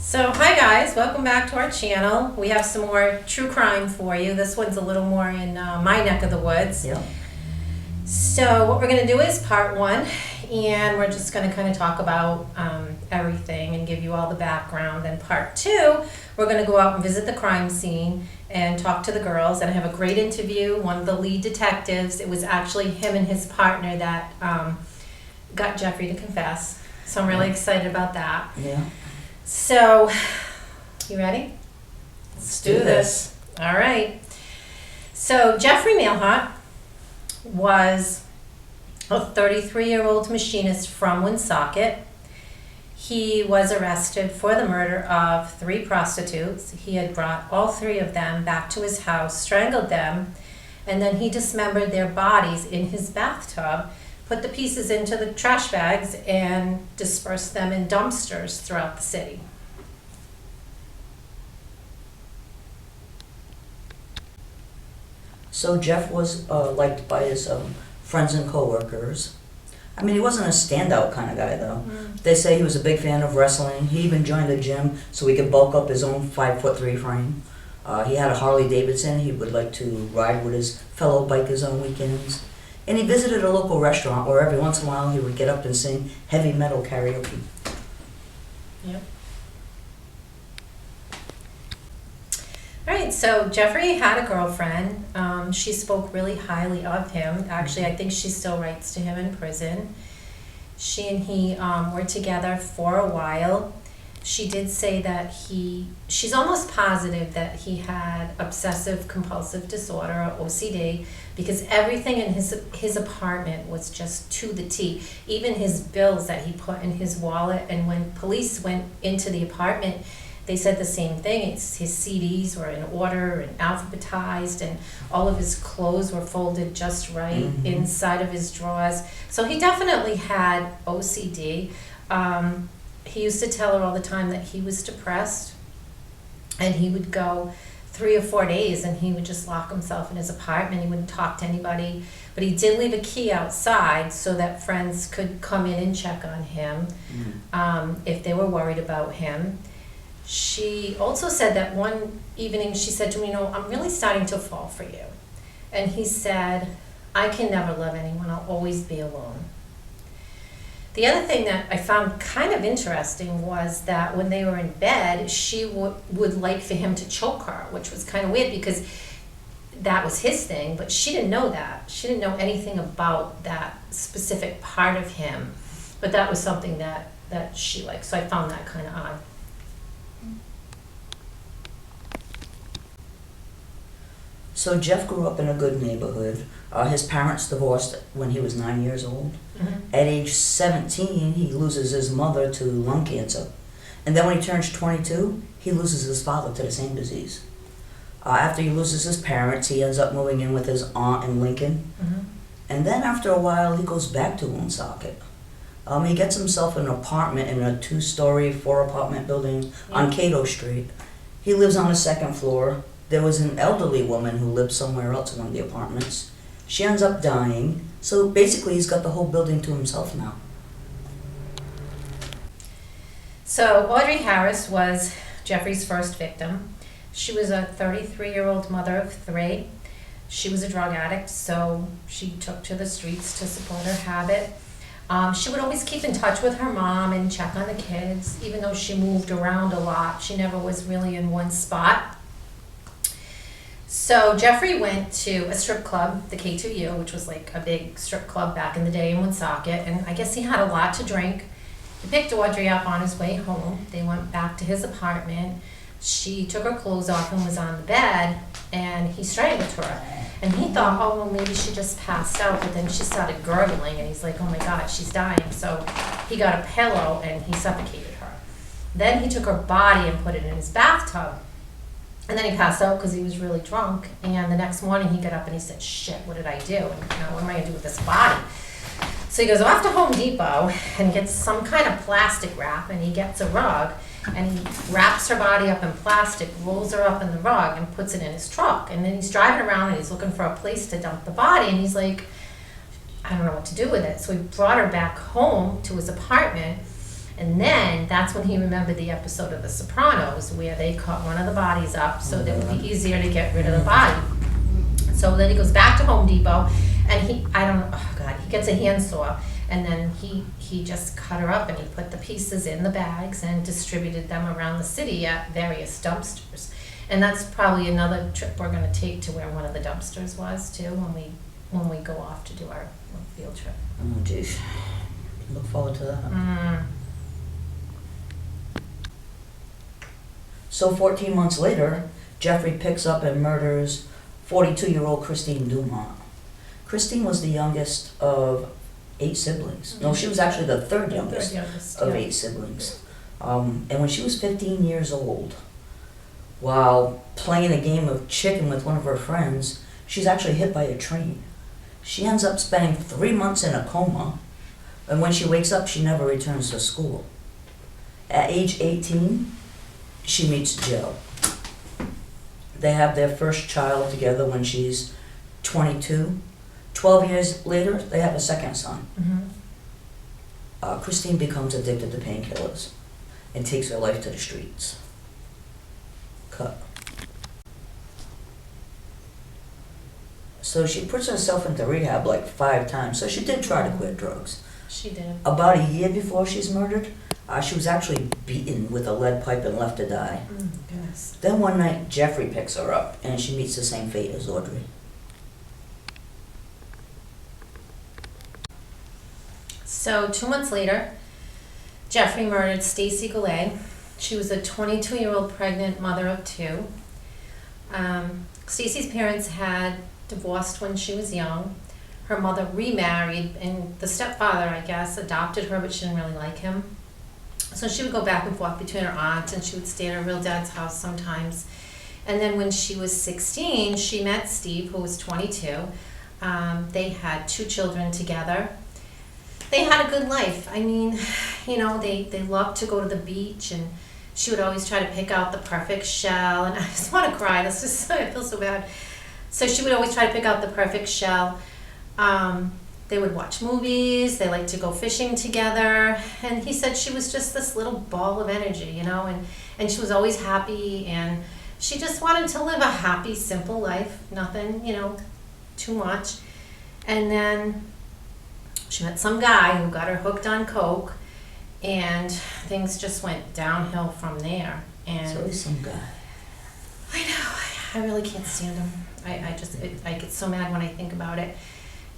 So, hi guys, welcome back to our channel. We have some more true crime for you. This one's a little more in my neck of the woods. Yeah. So, what we're going to do is part one, and we're just going to kind of talk about everything and give you all the background. And part two, we're going to go out and visit the crime scene and talk to the girls. And I have a great interview, one of the lead detectives. It was actually him and his partner that got Jeffrey to confess. So, I'm really excited about that. Yeah. So, you ready? Let's do this. All right. So, Jeffrey Mailhot was a 33-year-old machinist from Woonsocket. He was arrested for the murder of 3 prostitutes. He had brought all 3 of them back to his house, strangled them, and then he dismembered their bodies in his bathtub, put the pieces into the trash bags, and dispersed them in dumpsters throughout the city. So Jeff was liked by his friends and coworkers. I mean, he wasn't a standout kind of guy, though. They say he was a big fan of wrestling. He even joined the gym so he could bulk up his own 5'3" frame. He had a Harley Davidson. He would like to ride with his fellow bikers on weekends. And he visited a local restaurant where every once in a while he would get up and sing heavy metal karaoke. Yep. All right, so Jeffrey had a girlfriend. She spoke really highly of him. Actually, I think she still writes to him in prison. She and he were together for a while. She did say that she's almost positive that he had obsessive compulsive disorder, or OCD, because everything in his apartment was just to the T. Even his bills that he put in his wallet, and when police went into the apartment, they said the same thing. His CDs were in order and alphabetized, and all of his clothes were folded just right inside of his drawers. So he definitely had OCD. He used to tell her all the time that he was depressed, and he would go 3 or 4 days and he would just lock himself in his apartment. He wouldn't talk to anybody, but he did leave a key outside so that friends could come in and check on him if they were worried about him. She also said that one evening she said to him, I'm really starting to fall for you. And he said, I can never love anyone. I'll always be alone. The other thing that I found kind of interesting was that when they were in bed, she would like for him to choke her, which was kind of weird because that was his thing, but she didn't know that. She didn't know anything about that specific part of him, but that was something that she liked, so I found that kind of odd. So Jeff grew up in a good neighborhood. His parents divorced when he was 9 years old. At age 17, he loses his mother to lung cancer. And then when he turns 22, he loses his father to the same disease. After he loses his parents, he ends up moving in with his aunt in Lincoln. And then after a while, he goes back to Woonsocket. He gets himself an apartment in a 2-story, 4-apartment building on Cato Street. He lives on the 2nd floor. There was an elderly woman who lived somewhere else in one of the apartments. She ends up dying, so basically he's got the whole building to himself now. So Audrey Harris was Jeffrey's first victim. She was a 33-year-old mother of 3. She was a drug addict, so she took to the streets to support her habit. She would always keep in touch with her mom and check on the kids, even though she moved around a lot. She never was really in one spot. So Jeffrey went to a strip club, the K2U, which was like a big strip club back in the day in Woonsocket, and I guess he had a lot to drink. He picked Audrey up on his way home. They went back to his apartment. She took her clothes off and was on the bed, and he strangled her. And he thought, oh, well, maybe she just passed out, but then she started gurgling, and he's like, oh my God, she's dying. So he got a pillow and he suffocated her. Then he took her body and put it in his bathtub. And then he passed out because he was really drunk. And the next morning he got up and he said, shit, what did I do? And what am I going to do with this body? So he goes off to Home Depot and gets some kind of plastic wrap, and he gets a rug, and he wraps her body up in plastic, rolls her up in the rug, and puts it in his truck. And then he's driving around and he's looking for a place to dump the body, and he's like, I don't know what to do with it. So he brought her back home to his apartment, And then that's when he remembered the episode of The Sopranos where they cut one of the bodies up so that it would be easier to get rid of the body. So then he goes back to Home Depot and he gets a handsaw, and then he just cut her up and he put the pieces in the bags and distributed them around the city at various dumpsters. And that's probably another trip we're gonna take to where one of the dumpsters was too when we go off to do our field trip. Oh, geez. Look forward to that. So 14 months later, Jeffrey picks up and murders 42-year-old Christine Dumont. Christine was the youngest of 8 siblings. No, she was actually the third youngest of 8 siblings. And when she was 15 years old, while playing a game of chicken with one of her friends, she's actually hit by a train. She ends up spending 3 months in a coma, and when she wakes up, she never returns to school. At age 18, she meets Joe. They have their first child together when she's 22. 12 years later, they have a second son. Christine becomes addicted to painkillers and takes her life to the streets. Cut. So she puts herself into rehab like 5 times. So she did try to quit drugs. She did. About a year before she's murdered, she was actually beaten with a lead pipe and left to die. Goodness. Then one night, Jeffrey picks her up, and she meets the same fate as Audrey. So 2 months later, Jeffrey murdered Stacy Goulet. She was a 22-year-old pregnant mother of 2. Stacy's parents had divorced when she was young. Her mother remarried, and the stepfather, I guess, adopted her, but she didn't really like him. So she would go back and forth between her aunt, and she would stay at her real dad's house sometimes. And then when she was 16, she met Steve, who was 22. They had 2 children together. They had a good life. I mean, you know, they loved to go to the beach, and she would always try to pick out the perfect shell. And I just want to cry. This is I feel so bad. So she would always try to pick out the perfect shell. They would watch movies. They liked to go fishing together. And he said she was just this little ball of energy, you know, and she was always happy, and she just wanted to live a happy, simple life. Nothing, you know, too much. And then she met some guy who got her hooked on coke, and things just went downhill from there. And So he's some guy. I know, I really can't stand him. I get so mad when I think about it.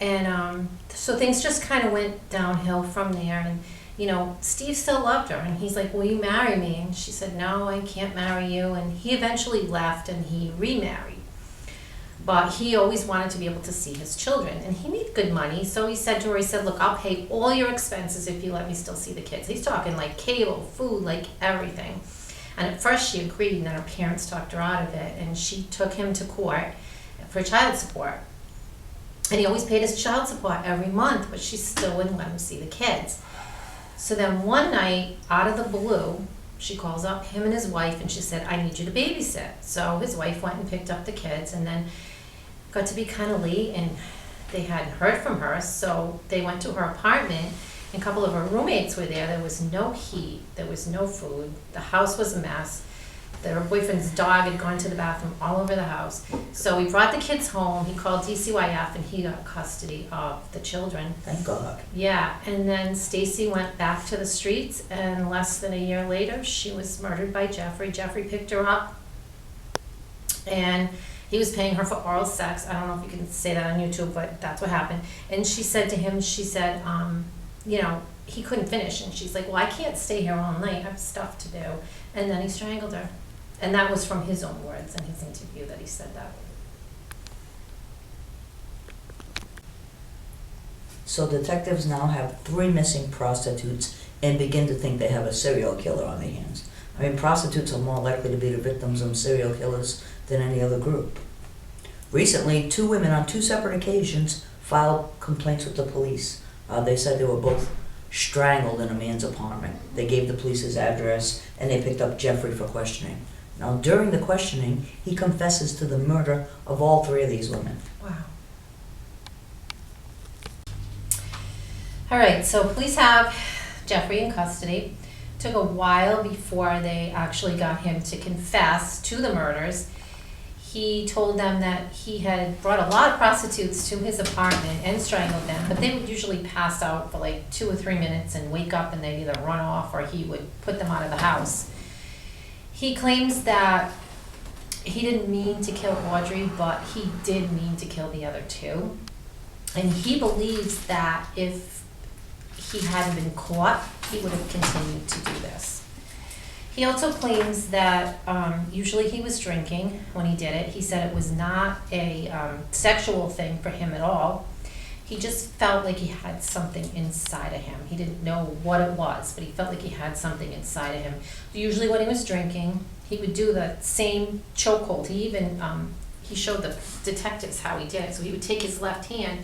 And so things just kind of went downhill from there. And, you know, Steve still loved her, and he's like, will you marry me? And she said, no, I can't marry you. And he eventually left, and he remarried. But he always wanted to be able to see his children, and he made good money. So he said to her, he said, look, I'll pay all your expenses if you let me still see the kids. He's talking like cable, food, like everything. And at first she agreed, and then her parents talked her out of it, and she took him to court for child support. And he always paid his child support every month, but she still wouldn't let him see the kids. So then one night, out of the blue, she calls up him and his wife, and she said, I need you to babysit. So his wife went and picked up the kids, and then got to be kind of late, and they hadn't heard from her, so they went to her apartment, and a couple of her roommates were there. There was no heat, there was no food, the house was a mess. Her boyfriend's dog had gone to the bathroom all over the house. So we brought the kids home. He called DCYF, and he got custody of the children. Thank God. Yeah, and then Stacy went back to the streets, and less than a year later, she was murdered by Jeffrey. Jeffrey picked her up, and he was paying her for oral sex. I don't know if you can say that on YouTube, but that's what happened. And she said to him, she said, you know, he couldn't finish. And she's like, well, I can't stay here all night. I have stuff to do. And then he strangled her. And that was from his own words in his interview that he said that. So detectives now have 3 missing prostitutes and begin to think they have a serial killer on their hands. I mean, prostitutes are more likely to be the victims of serial killers than any other group. Recently, 2 women on 2 separate occasions filed complaints with the police. They said they were both strangled in a man's apartment. They gave the police his address, and they picked up Jeffrey for questioning. Now, during the questioning, he confesses to the murder of all 3 of these women. Wow. All right, so police have Jeffrey in custody. took a while before they actually got him to confess to the murders. He told them that he had brought a lot of prostitutes to his apartment and strangled them, but they would usually pass out for like 2 or 3 minutes and wake up and they'd either run off or he would put them out of the house. He claims that he didn't mean to kill Audrey, but he did mean to kill the other two. And he believes that if he hadn't been caught, he would have continued to do this. He also claims that usually he was drinking when he did it. He said it was not a sexual thing for him at all. He just felt like he had something inside of him. He didn't know what it was, but he felt like he had something inside of him. Usually when he was drinking, he would do the same chokehold. He even, he showed the detectives how he did it. So he would take his left hand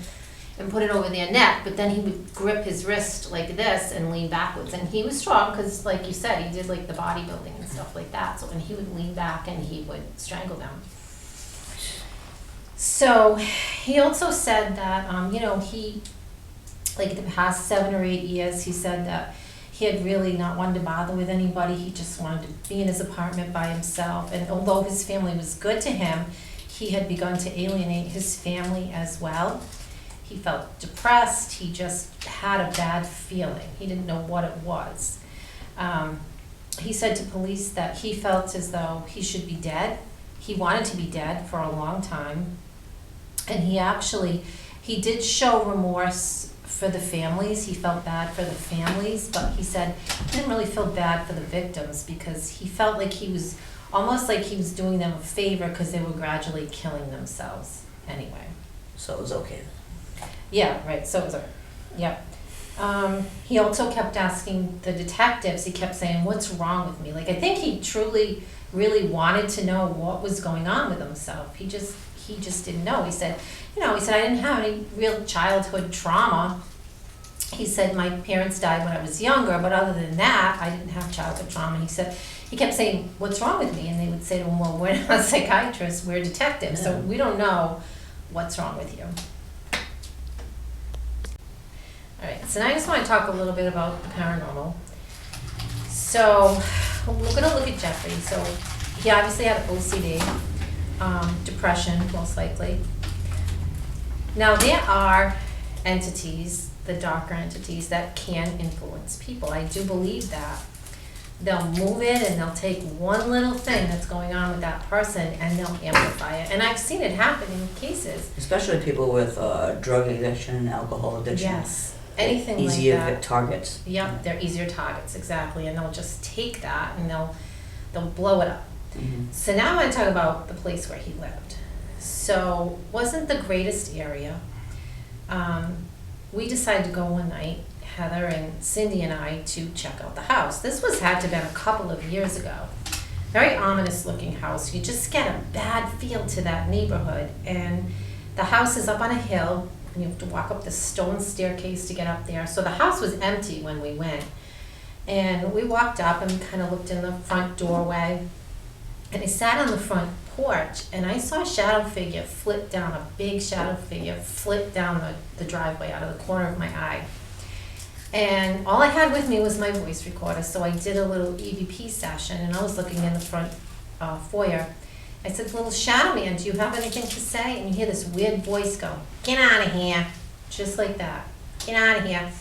and put it over their neck, but then he would grip his wrist like this and lean backwards. And he was strong because, like you said, he did like the bodybuilding and stuff like that. So when he would lean back and he would strangle them. So he also said that, he, like the past 7 or 8 years, he said that he had really not wanted to bother with anybody. He just wanted to be in his apartment by himself. And although his family was good to him, he had begun to alienate his family as well. He felt depressed. He just had a bad feeling. He didn't know what it was. He said to police that he felt as though he should be dead. He wanted to be dead for a long time. And he did show remorse for the families. He felt bad for the families, but he said he didn't really feel bad for the victims because he felt like he was almost like he was doing them a favor because they were gradually killing themselves anyway. So it was okay then. Yeah, right, so it was, yep. He also kept asking the detectives, he kept saying, what's wrong with me? Like, I think he truly really wanted to know what was going on with himself. He just didn't know. He said, I didn't have any real childhood trauma. He said, my parents died when I was younger, but other than that, I didn't have childhood trauma. He kept saying, what's wrong with me? And they would say to him, well, we're not psychiatrists, we're detectives, so we don't know what's wrong with you. All right, so now I just want to talk a little bit about the paranormal. So we're going to look at Jeffrey. So he obviously had OCD, depression most likely. Now there are entities, the darker entities, that can influence people. I do believe that. They'll move it and they'll take one little thing that's going on with that person and they'll amplify it. And I've seen it happen in cases. Especially people with drug addiction, alcohol addiction. Yes. Anything like that. Easier targets. Yep, they're easier targets, exactly. And they'll just take that and they'll blow it up. Mm-hmm. So now I want to talk about the place where he lived. So wasn't the greatest area. We decided to go one night, Heather and Cindy and I, to check out the house. This had to have been a couple of years ago. Very ominous looking house. You just get a bad feel to that neighborhood. And the house is up on a hill. And you have to walk up the stone staircase to get up there. So the house was empty when we went. And we walked up and kind of looked in the front doorway. And I sat on the front porch and I saw a shadow figure flit down, a big shadow figure flit down the driveway out of the corner of my eye. And all I had with me was my voice recorder, so I did a little EVP session and I was looking in the front foyer. I said, little shadow man, do you have anything to say? And you hear this weird voice go, get out of here. Just like that. Get out of here.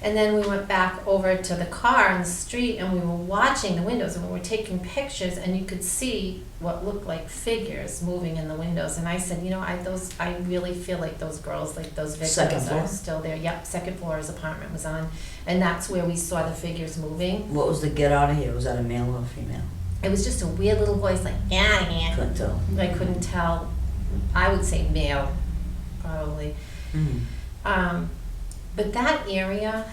And then we went back over to the car on the street and we were watching the windows and we were taking pictures and you could see what looked like figures moving in the windows. And I said, I really feel like those girls, like those victims are still there. Yep, second floor his apartment was on. And that's where we saw the figures moving. What was the get out of here? Was that a male or a female? It was just a weird little voice like, get out of here. Couldn't tell. I couldn't tell. I would say male, probably. Mm-hmm. But that area,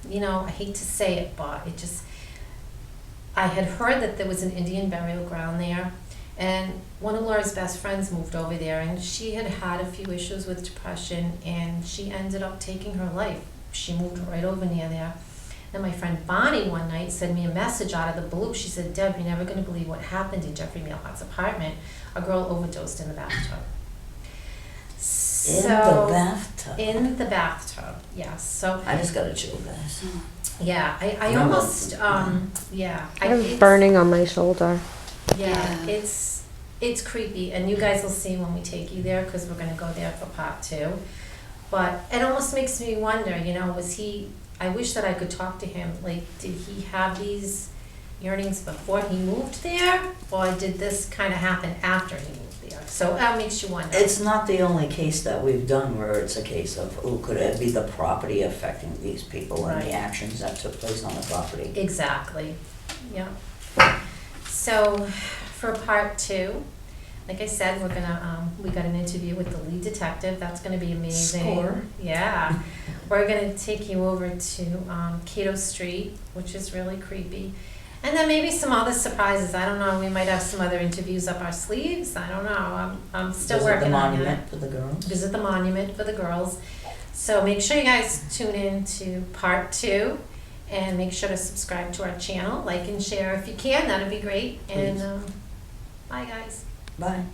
I hate to say it, but I had heard that there was an Indian burial ground there, and one of Laura's best friends moved over there, and she had had a few issues with depression, and she ended up taking her life. She moved right over near there. And my friend Bonnie one night sent me a message out of the blue. She said, Deb, you're never going to believe what happened in Jeffrey Mailhot's apartment. A girl overdosed in the bathtub. In the bathtub? In the bathtub, yes. So I just got a chill, guys. Yeah, I No, almost, yeah. I have it's- burning on my shoulder. Yeah, Yeah. it's creepy, and you guys will see when we take you there, because we're gonna go there for part 2. But it almost makes me wonder, you know, was he, I wish that I could talk to him, like, did he have these yearnings before he moved there? Or did this kind of happen after he moved there? So that makes you wonder. It's not the only case that we've done where it's a case of, oh, could it be the property affecting these people and the Right. actions that took place on the property? Exactly, yeah. So, for part 2, like I said, we're gonna, we got an interview with the lead detective, that's gonna be amazing. Score. Yeah. We're gonna take you over to, Cato Street, which is really creepy. And then maybe some other surprises, I don't know, we might have some other interviews up our sleeves, I don't know, I'm still Visit working the on that. monument for the girls. Visit the monument for the girls. So make sure you guys tune in to part 2, and make sure to subscribe to our channel, like and share if you can, that'd be great. And Please. bye guys. Bye.